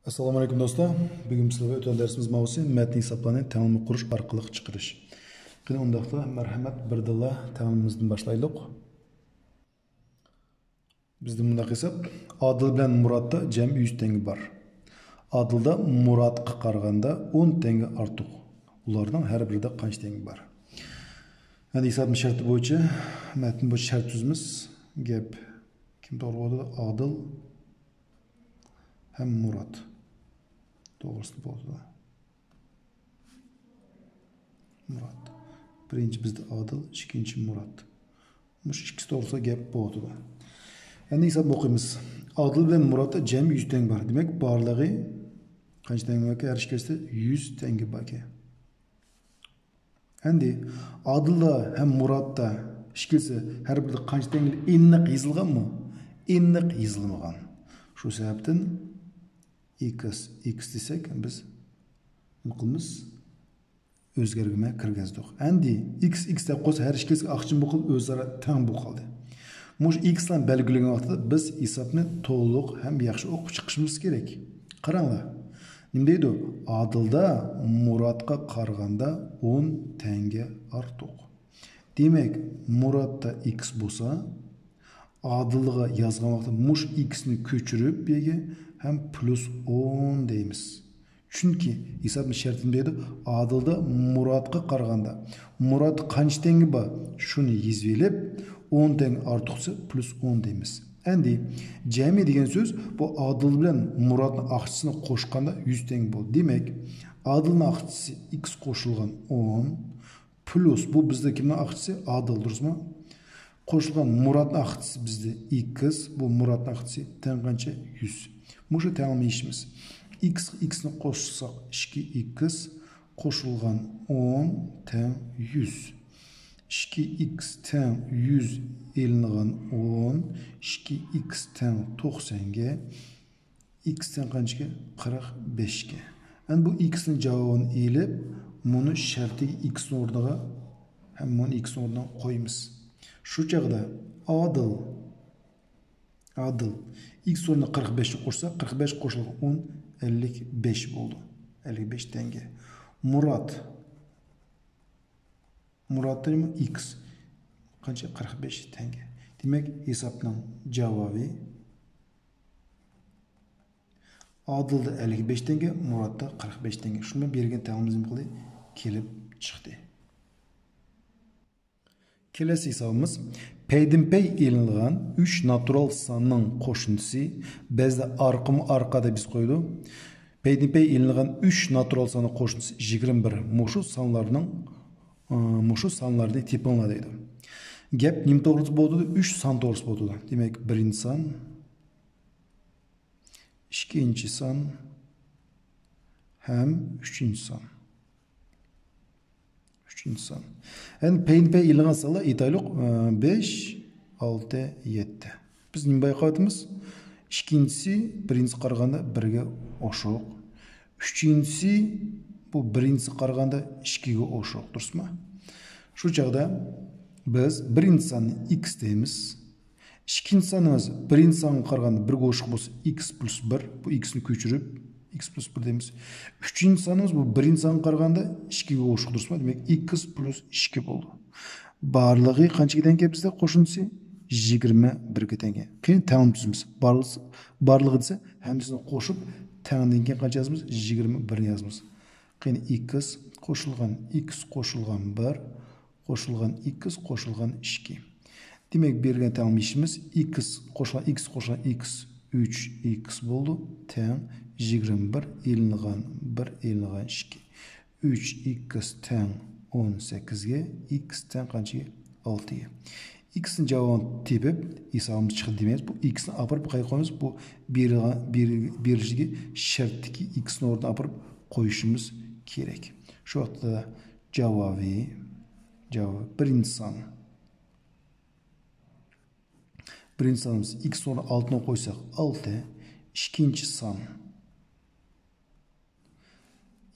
Assalomu alaykum do'stlar. Bugun sizlarga o'tgan darsimiz mavzusi matn hisoblarni tanlama qurish orqali chiqarish. Qani undaqda marhamat birdilla tanlamamizdan boshlaylik. Bizda bunday hisob Odil bilan Murodda jami 100 tanga bor. Odilda Murodga qaraganda 10 tanga ortiq. Ularning har birida qancha tanga bor? Endi hisobning sharti bo'yicha matn bo'yicha shart tuzimiz. Gap kim to'g'ri bo'ldi? Odil ham Murod. Doğrusu bo'ldi. Murod. Birinchi bizda Odil, ikkinchi Murod. Mush ikkisi to'g'risida gap bo'ldi. Endi hisob o'qiymiz. Odil bilan Murodda jami 100 tanga bor. Demak, borlig'i qancha tanga bor? Har ikkisida 100 tanga bor. Endi Odilda ham Murodda ikkisi har birida qancha tanga aniq yozilganmi? Aniq yozilmagan. Shu sababdan x desek biz nima qilamiz? O'zgargima kirgizdik. Endi x deb qo'ysa har ikkisi aqchim bu qilib o'zaro teng bo'lib qoldi. Mush x bilan belgilagan vaqtda biz hisobni to'liq ham yaxshi o'qib chiqishimiz kerak. Qaranglar. Nima deydi? Odilda Murodga qaraganda 10 tanga ortiq. Demak, Murodda x bo'lsa, Odilga yozgan vaqtda mush x ni ko'chirib bega hem plus 10 deymiz. Çünkü hisobning shartini deydi. Odilda Murodga qaraganda Murod qancha tanga bor? Shuni yozib 10 tanga ortiqsa plus 10 deymiz. Endi jami degan so'z bu Odil bilan Murodning aqchisini qo'shganda 100 tanga bo'ldi. Demak, Odilning aqchisi x qo'shilgan 10 plus bu bizda kimning aqchisi? Odil, durustmi? Qo'shilgan Murodning aqchisi bizda x, bu Murodning aqchisi teng qancha? 100. Muşu tanımı işimiz. X'ni qo'shsak 2x qo'shilgan 10 teng 100. 2x teng 100 elingan 10. 2x teng 90 ga. X teng qanchaga? 45 ga. Yani bu x'nin javobini elib, bunu shartiga x'nin o'rniga ham bunu x'nin o'rniga qo'yamiz. Shu chaqda Odil x o'rniga 45 qo'shsak 45 qo'shilgan 10 55 bo'ldi. 55 tanga. Murodda nima? X qancha? 45 tanga. Demak, hisobning javobi Odilda 55 tanga, Murodda 45 tanga. Shunga bergan tanimiz nima qildi? Kelib chiqdi. Kelesi hesabımız peydinpey elinilgan 3 natural sanның qo'shintisi. Bizda arkada biz qo'ydi. Peydinpey elinilgan 3 natural sanның qo'shintisi 21. Muşu sanlarni tepinglar deydi. Gap nima to'g'risida bo'ldi? 3 san to'g'risida bo'ldi. Demak, birinchi san, ikkinchi san ham uchinchi san. İnsan. Yani peynpey ilan sala İtalyak 5, 6, 7. Biz nima bayqatımız? İkincisi birinci qaraganda 1'ge oşuq. Üçüncüsü bu birinci qaraganda 2'ge oşuq. Durustmi? Şu çağda biz birinci sanni x deymiz. İkinci sanımız birinci sanga qaraganda 1'ge oşuq bo'lsa x plus 1. Bu x'ni ko'chirib x plus 1 deymiz. Üçüncü sanımız bu birinci sanga qaraganda 2'ge oşuq durustmi? Demek x plus 2 bo'ldi. Barlığı qanchaga teng bizda qo'shintisi 21 tenge. Keyin teng tuzimiz. Barlığı desa hammasini qo'shib tengdan keyin qancha yozamiz? 21 yozamiz. Keyin x qo'shilgan 1 qo'shilgan x qo'shilgan 2. Demek bergan teng ishimiz x qo'shilgan x 3x bo'ldi. Teng 21 elingan 1 elingan 2. 3x teng 18 ga, x teng qanchaga? 6 ga. X'nin javobini tepib hisobimiz chiqdi demaymiz. Bu x'ni apirib qayga qo'yamiz? Bu berishiga shartdagi x'ni o'rniga apirib qo'yishimiz kerak. Shu vaqtda javobi birinchi son. Birinchi sonimiz x o'rniga 6 ni qo'ysak 6, ikkinchi son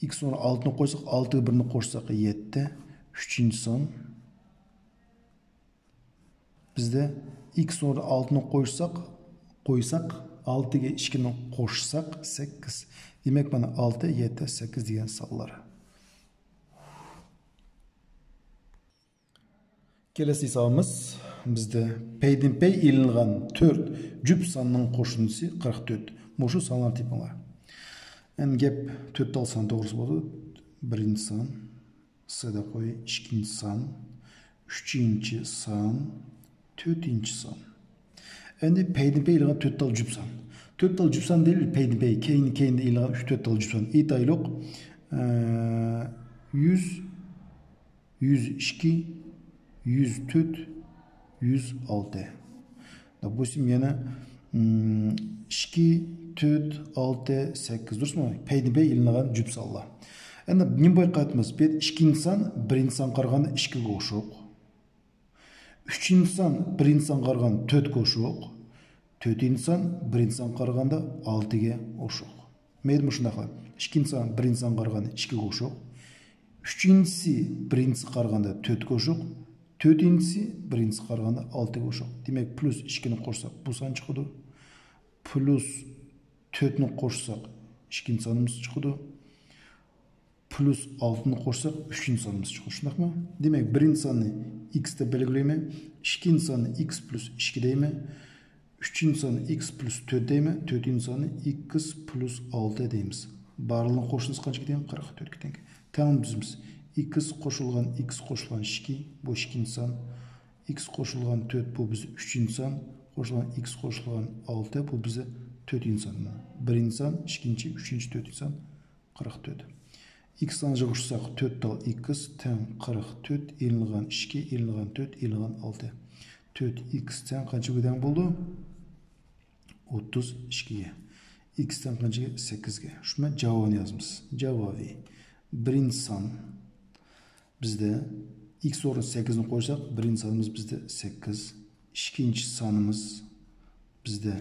x o'rniga 6 ni qo'ysak 6 ga 1 ni qo'shsak 7, uchinchi son bizde x o'rniga 6 ni qo'ysak 6'ga 2'ni qo'shsak 8. Demek mana 6, 7, 8 degan sonlar. Kelesi hisobimiz bizde peyden-pey ilingan 4 cüp sonning qo'shindisi 44. Mushu sonlar tipinlar. En gap 4 alsan doğrusu bo'ldi. Birinchi son, S'da qo'y, ikkinchi son, uchinchi son, to'rtinchi son. Endi peyden-pey ilingan 4 tal cüp son. 4 tal cüp son değil, peyden-pey keyin ilingan 4 tal cüp son. Aytaylik 100, 102, 104, 106. Допустим, yana 2, 4, 6, 8 durusmu? Peyden-pey ilingan cüp sonlar. Endi nima bayqayapmiz? Bu ikkinchi son birinchi son qaraganda 2 ga o'xshoq. Uchinchi son birinchi son qaraganda 4 ga o'xshoq. To'rtinchi son birinchi son qaraganda 6 ga o'xshoq. Mayli shunday qilib. Ikkinchi son birinchi son qaraganda 2 ga o'xshoq. Uchinchisi birinchisi qaraganda 4 ga o'xshoq. To'rtinchisi birinchisi qaraganda 6 ga o'xshoq. Demak, plus 2 ni qo'shsak bu son chiqadi. Plus 4 ni qo'shsak ikkinchi sonimiz chiqadi. Plus 6 ni qo'shsak 3-chi sonimiz chiqadi. Shundaymi? Demak, birinchi sonni x deb belgilayman, ikkinchi sonni x plus 2 deyman, uchinchi sonni x plus 4 deyman, to'rtinchi sonni x plus 6 deymiz. Barlig'ini qo'shsangiz qanchaga teng? 44 ga teng. Tamam bizimiz. X qo'shilgan x qo'shilgan 2 bu ikkinchi son, x qo'shilgan 4 bu biz 3-chi son, qo'shilgan x qo'shilgan 6 bu biz 4-chi son. Birinchi son, ikkinchi, uchinchi, to'rtinchi son 44. X sanıca qo'shsak 4 tal x teng 44, ilingan 2, ilingan 4, ilingan 6. 4x teng qanchaga teng bo'ldi? 32 ga. X teng qanchaga? 8 ga. Shuni javobini yozamiz. Javobi birinchi son bizde x o'rniga 8 ni qo'ysak, birinchi sonimiz bizde 8, ikkinchi sonimiz bizde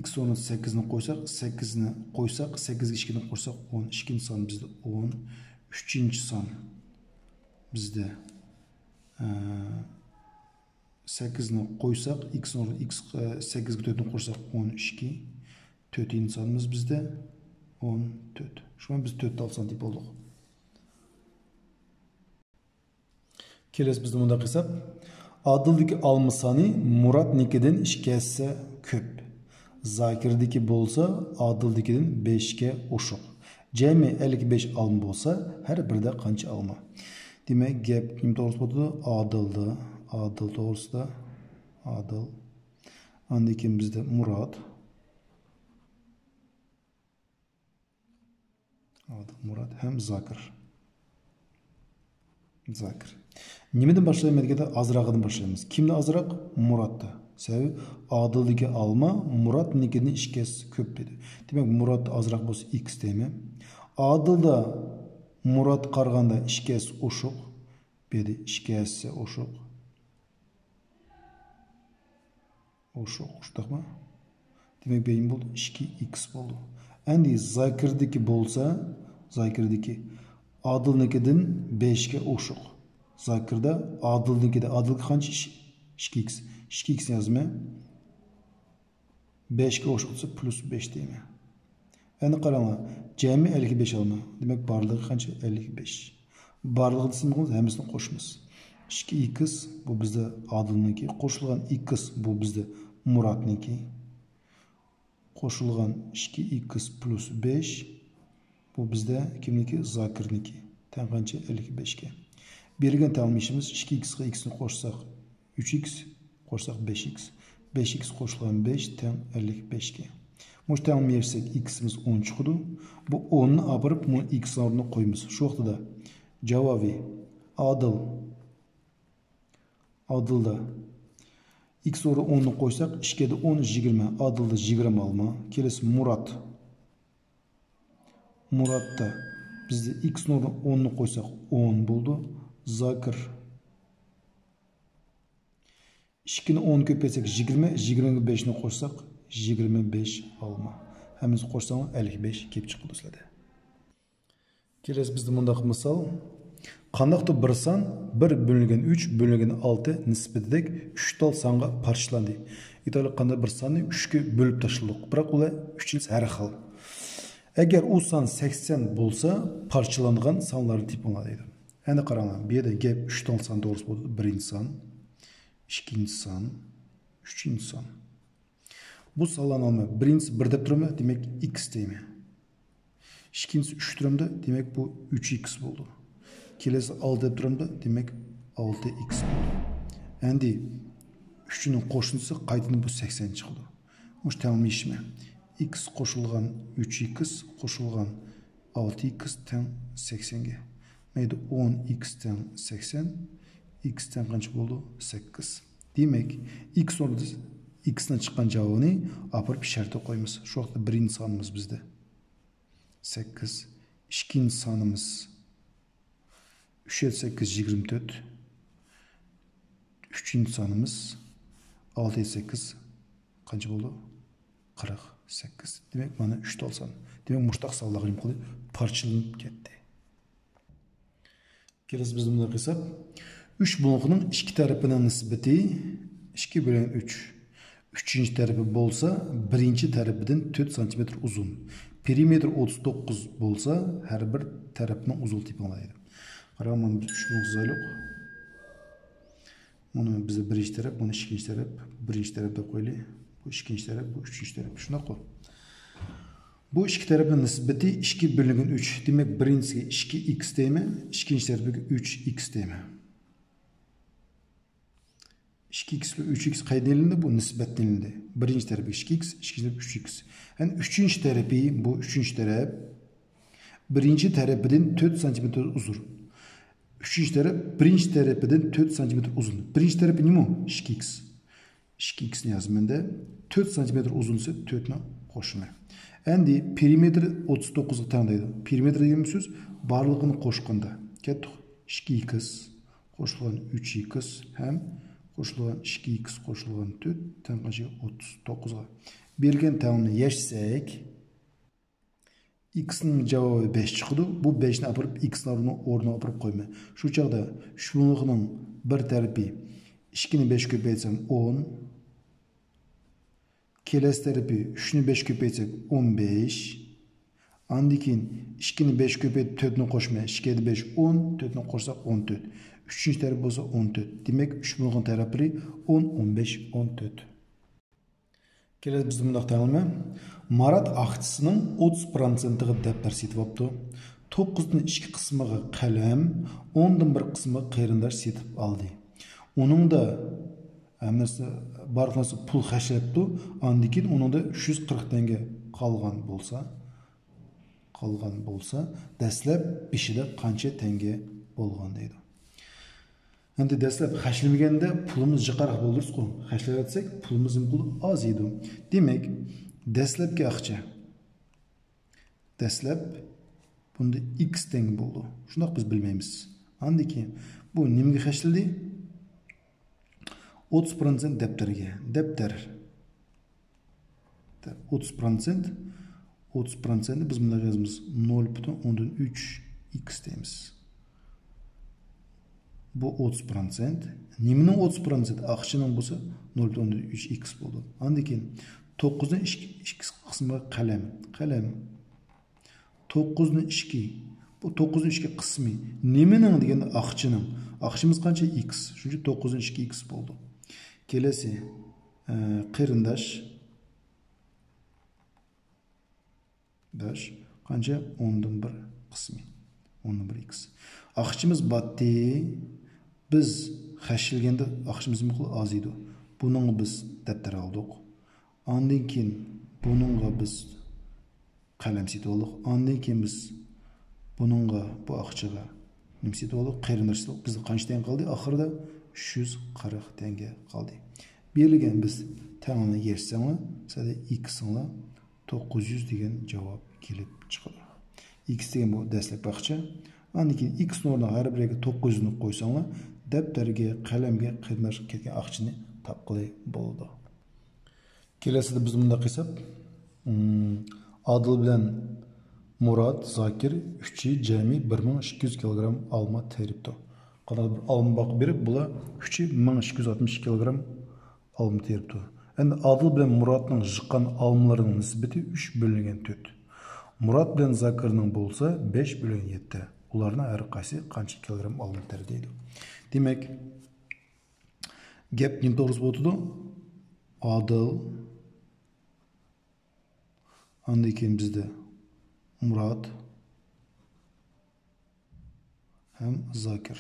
x o'rniga 8 ni qo'ysak, 8 ni qo'ysak, 8 ga 2 ni qo'shsak 10, ikkinchi son bizde 10, uchinchi son bizde 8 ni qo'ysak, x o'rniga x 8 ga 4 ni qo'shsak 12, to'rtinchi sonimiz bizde 14. Shuni biz 4 olsan deb bo'ldik. Kelesi bizde bunda hesap. Adildagi almasani Muratnikidan 2 esse ko'p. Zakirdiki bo'lsa, Adildikidan 5 ga o'shiq. Jami 55 alma bo'lsa, har birida qancha alma? Demak, gap kim to'g'risida bo'ldi? Adil to'g'risida. Adil. Andan keyin bizda Murat. Adil, Murat ham Zakir. Nimadan boshlaymiz deganda azrog'idan boshlaymiz. Kimdan azroq? Muratda. Sababi Adildagi alma Muratnikidan 2 ko'p dedi. Demak, Murat azroq bo'lsa x deymi? Adilda Murat qaraganda 2 o'shiq. Dedi 2 o'shiq. Shundaymi? Demak, beyin bo'ldi 2x bo'ldi. Endi Zakirdagi bo'lsa, Zakirdagi Adilnikidan 5 ga o'shiq. Zakirda Adilnikida Adilga qancha? 2x. 2x yozma. 5 ga o'shiq bo'lsa plus 5 deyman. Endi qaranglar, jami 55 olma. Demak, barligi qancha? 55. Barligini desamiz, hammasini qo'shamiz. 2x bu bizda Adilniki, qo'shilgan x bu bizda Muratniki. Qo'shilgan 2x plus 5 bu bizda kimniki? Zakirniki. Teng qancha? 55 ga. Bergan tanlashimiz 2x ga x ni qo'shsak 3x, qo'shsak 5x. 5x qo'shilgan 5 teng 55 ga. Mush tanlasak x'imiz 10 chiqadi. Bu 10 ni olib bu x o'rniga qo'yamiz. Shu vaqtida javobi Adilda x o'rniga 10 ni qo'ysak 2 ga 10 20. Adilda 20 olma. Kelesi Muratda bizde x o'rniga 10 ni qo'ysak 10 bo'ldi. Zakir 2 ni 10 ko'paysak 20, 20 ga 5 ni qo'shsak 25 olma. Hammasi qo'shsang 55 kelib chiqadi sizlarda. Kelasi bizda bundaq misol. Qandaqtı bir san 1 bölüngen 3 bölüngen 6 nisbetidek 3 tal sanға parçalandı. İtalya qanda bir sanı 3'ke bölüp taşıldık. Bırak ola 3'iniz her xil. Eğer o san 80 bolsa parçalanған sanların tipi ona deydi. Endi qarаңlar, bu yerda gap 3 tal san doğrusu bo'ldi. Birinchi san, ikkinchi san, uchinchi san. Bu sanlarni olma. Birinchisi 1 deb turibmi? Demak x deymi. İkinchisi 3 turibdi, demak bu 3x bo'ldi. Kelesi 6 deb turibdi, demak 6x bo'ldi. Endi 3'ning qo'shnisi qaytadan bu 80 chiqdi. Mush tamamlashmi? X qo'shilgan 3x qo'shilgan 6x teng 80 ga. Mayli 10x teng 80, x teng qancha bo'ldi? 8. Demak, x o'rnida x dan chiqqan javobini apirib shartga qo'yamiz. Shu vaqtda birinchi sonimiz bizda 8, ikkinchi sonimiz 3 8 24. Üçüncü sonimiz 6 8 qancha bo'ldi? 48. Demak, mana 3 tal son. Demak, mushtaq sonlar qilib parchalanib ketdi. Kelasi biz bunday qilsak, 3 bo'g'ning ikki tarafining nisbati 2 bölün 3. Üçüncü tarafi bolsa, birinci tarafidan 4 cm uzun. Perimetr 39 bolsa, her bir tarafının uzun tipi olaydı. Qarağım, biz 3 bo'g'ni çizaylik. Bunu bize birinci taraf, bunu ikinci taraf, birinci tarafda qo'yaylik. Bu ikinci taraf, bu üçüncü taraf. Şuna qo'y. Bu iki tarafın nisbati 2 bölüngen 3. Demek birincisiga 2x deymi, ikinci tarafiga 3x deymi. 2x ve 3x qayda bu nisbat denildi. Birinci tarafı 2x, ikinci tarafı 3x. Yani üçüncü tarafı, bu üçüncü taraf birinci tarafından 4 cm uzun. Üçüncü taraf birinci tarafından 4 cm uzun. Birinci tarafı ne mi? 2x. 2x'ni yazdım ben de. 4 cm uzunsa 4'ni qo'shma. Endi perimetri 39'ga tengdeydi. Perimetr degan so'z barligini qo'shganda. Ketdik. 2x qo'shilgan 3x ham qo'shilgan 2x qo'shilgan 4 teng qancha? 39'ga. Bergan tengni yashsak x'ning javobi 5 chiqdi. Bu 5 ni apirib x'larni o'rniga apirib qo'yma. Shu chaqda shuningning bir tarafi 2 ni 5 ko'paytsam 10. Kelesi tarafi 3 ni 5 ko'paytsak 15. Andikin 2 ni 5 ko'paytib 4 ni qo'shma. 2 ni 5 10, 4 ni qo'shsak 14. Üçüncü taraf bo'lsa 14. Demek 3 bo'lgan taraflari 10, 15, 14. Kelasi biz bundaq tanilma. Marat aqchisining 30%-ga daftar setib olibdi. 9 dan 2 qismiga qalam, 10 dan 1 qismiga qarindosh setib oldi. Onun da hamnasi barqasi pul xashlabdi. Andikin onun da 340 tenge qolgan bo'lsa, dastlab beshida qancha tenge bo'lgan deydi. Endi dastlab xashlamaganda pulimiz jiqaroq bo'ldirsiz-ku. Xashlayotsak pulimizning puli oz edi. Demak, dastlabki aqcha. Dastlab bunda x teng bo'ldi. Shundoq biz bilmaymiz. Andiki bu nimaga xashladi? 30% daftarga. Daftar 30% biz bunda yozamiz 0.3 x deymiz. Bu 30%. Nimaning 30%? Aqchining bo'lsa 0.3x bo'ldi. Andikin 9 dan 2 qismiga qalam. 9 dan 2. Bu 9 dan 2 qismi nimaning deganda aqchining. Aqchimiz qancha? X. Shuning uchun 9 dan 2x bo'ldi. Kelasi qarindosh qancha? 10 dan 1 qismi. 10 dan 1x. Aqchimiz batdi. Biz xashilganda aqchimiz miqdori oz edi. Buning biz daftar oldik. Ondan keyin buningga biz qalam setib oldik. Ondan keyin biz buningga bu aqchaga nima setib oldik? Qarindosh biz qancha teng qoldi? Oxirida 340 tenge qoldi. Berilgan biz tengini yersanglar, sada x'inglar 900 degan javob kelib chiqadi. X degan bu dastlab aqcha. Ondan keyin x o'rniga har biriga 900 ni qo'ysanglar, daftarga, qalamga qarindosh ketgan aqchini topqilay bo'ldi. Kelasida biz bunda qilsak, Adil bilan Murat, Zakir, üçü cəmi 1200 kilogram alma teripti. Qanday bir alma baqıb berib, bular üçü 1260 kilogram alma teripti. Endi Adil bilan Muratning jiqqan almalarining nisbati 3 bölüngen 4. Murat bilan Zakirning bo'lsa 5 bölüngen 7. Ularning har qaysi qancha kilogram alma ter deydi. Demak, gap nima to'g'risi bo'ldi? Adil andan keyin bizda Murat hem Zakir.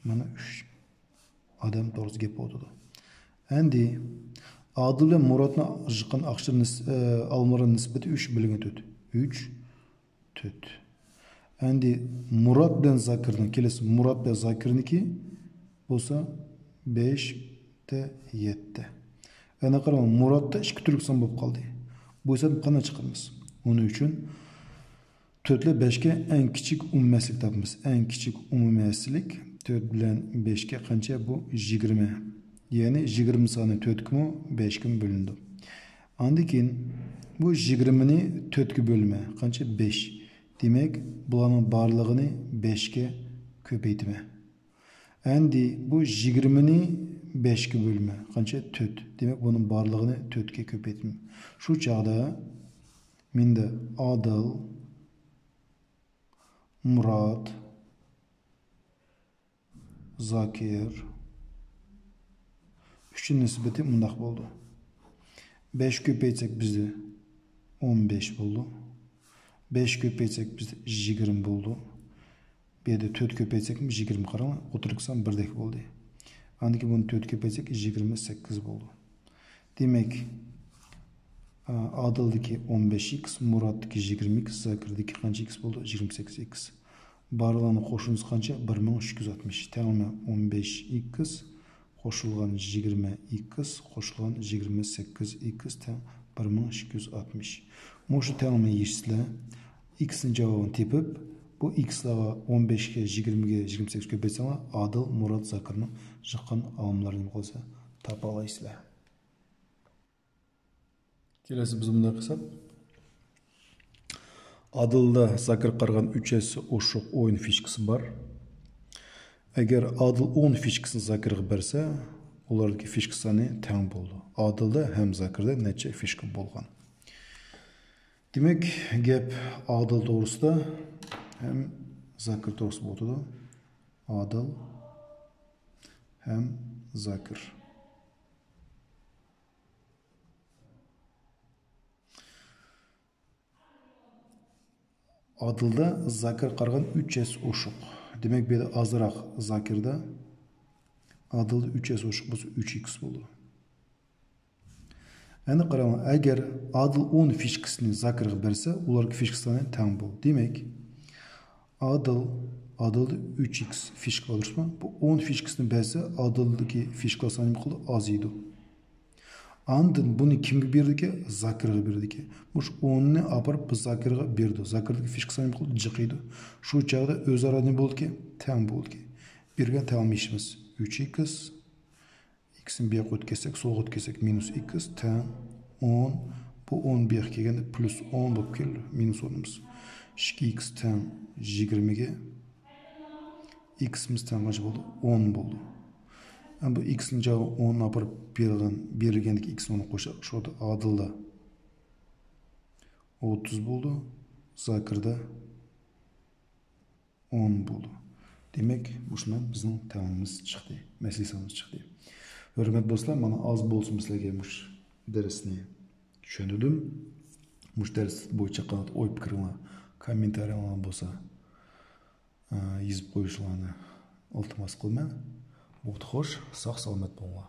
Mana 3 adam to'g'risi gap bo'ldi. Endi Adil bilan Muratning jiqqan almalarining nisbati 3 bölüngen 4. 3 4. Endi Murat bilan Zakirning kelasi Murat bilan Zakirniki bo'lsa 5 te 7. Ana qarang, Muratda 2 turlik son bo'lib qoldi. Bu esa qanday chiqamiz? Onun uchun 4 ile 5 ga eng kichik umumaslik topamiz. Eng kichik umumaslik 4 bilan 5 ga qancha? Bu 20. Ya'ni 20 soni 4 ga 5 ga bo'lindi. Andan keyin bu 20 ni 4 ga bo'lma. Qancha? 5. Demek bularning barlig'ini 5 ga ko'paytma. Endi bu 20 ni 5 ga bo'lma. Qancha? 4. Demek buning barlig'ini 4 ga ko'paytma. Shu chaqda menda Adil, Murat, Zakir üçün nisbati mundaq bo'ldi. 5 ko'paytsak bizda 15 bo'ldi. 5 ko'paytsak bizda 20 bo'ldi. Bu yerda 4 ko'paytsak 20 qarang, o'tiriksan birdek bo'ldi. Andiki buni 4 ko'paytsak 28 bo'ldi. Demak, Adildiki 15x, Muratdiki 20x, Zakir'diki qancha x bo'ldi? 28x. Barlarning qo'shimchasi qancha? 1360. Tangmi 15x qo'shilgan 20x qo'shilgan 28x teng 1260. Mo'shu tangmi yechsizlar, x ning javobini tepib, bu x'larga 15 ga 20 ga 28 ko'paytsanglar, Adil, Murat, Zakirning jiqqan almalarini qolsa topa olasizlar. Kelasi biz bunday qilsak, Adilda Zakir qargan 3s o'shiq o'yin fishkasi bor. Agar Adil 10 fishkasini Zakirga bersa, ulardagi fishka soni teng bo'ldi. Adilda ham Zakirda necha fishka bo'lgan. Demak, gap Adil to'g'risida ham Zakir to'g'risida bo'ldi. Adil ham Zakir. Adilda Zakir qargan 3s o'shiq. Demek bir de azırak Zakir'da Adil'da 3s o'shiq bo'lsa 3x bo'ldi. Endi qarang, agar Adil 10 fishkasini Zakirga bersa, ularga fishkasini teng bo'ldi. Demak, Adilda 3x fishka olursa, bu 10 fishkasini bersa, Adildagi fishka soni aziydi. Andın bunu kimga berdi? Zakirga berdi. Mush 10 ni aparib Zakirga berdi. Zakirdagi fishka soni jiqiydi. Shu chaqda o'zaro ne bo'ldi? Teng bo'ldi. Bergan tengmishimiz 3x. X ni bu yoqqa o'tkazsak, so'lga o'tkazsak -x teng 10. Bu 10 bu yoqqa kelganda +10 bo'lib keldi. -10imiz. 2x teng 20 ga. X miz teng qancha bo'ldi? 10 bo'ldi. Bu x ning javobi 10 aparib berilgandiki x ni qo'shib, shunda Adilda 30 bo'ldi, Zakirda 10 bo'ldi. Demak, bu shundan bizning tamomimiz chiqdi, masalasimiz chiqdi. Hurmatli do'stlar, mana oz bo'lsin sizlarga mush darsni tushuntirdim. Mush dars bo'yicha qanday o'y fikringlar, kommentariylar bo'lsa, yozib qo'yishlarini iltimos qilaman. Xo'sh, sog' salomat bo'linglar.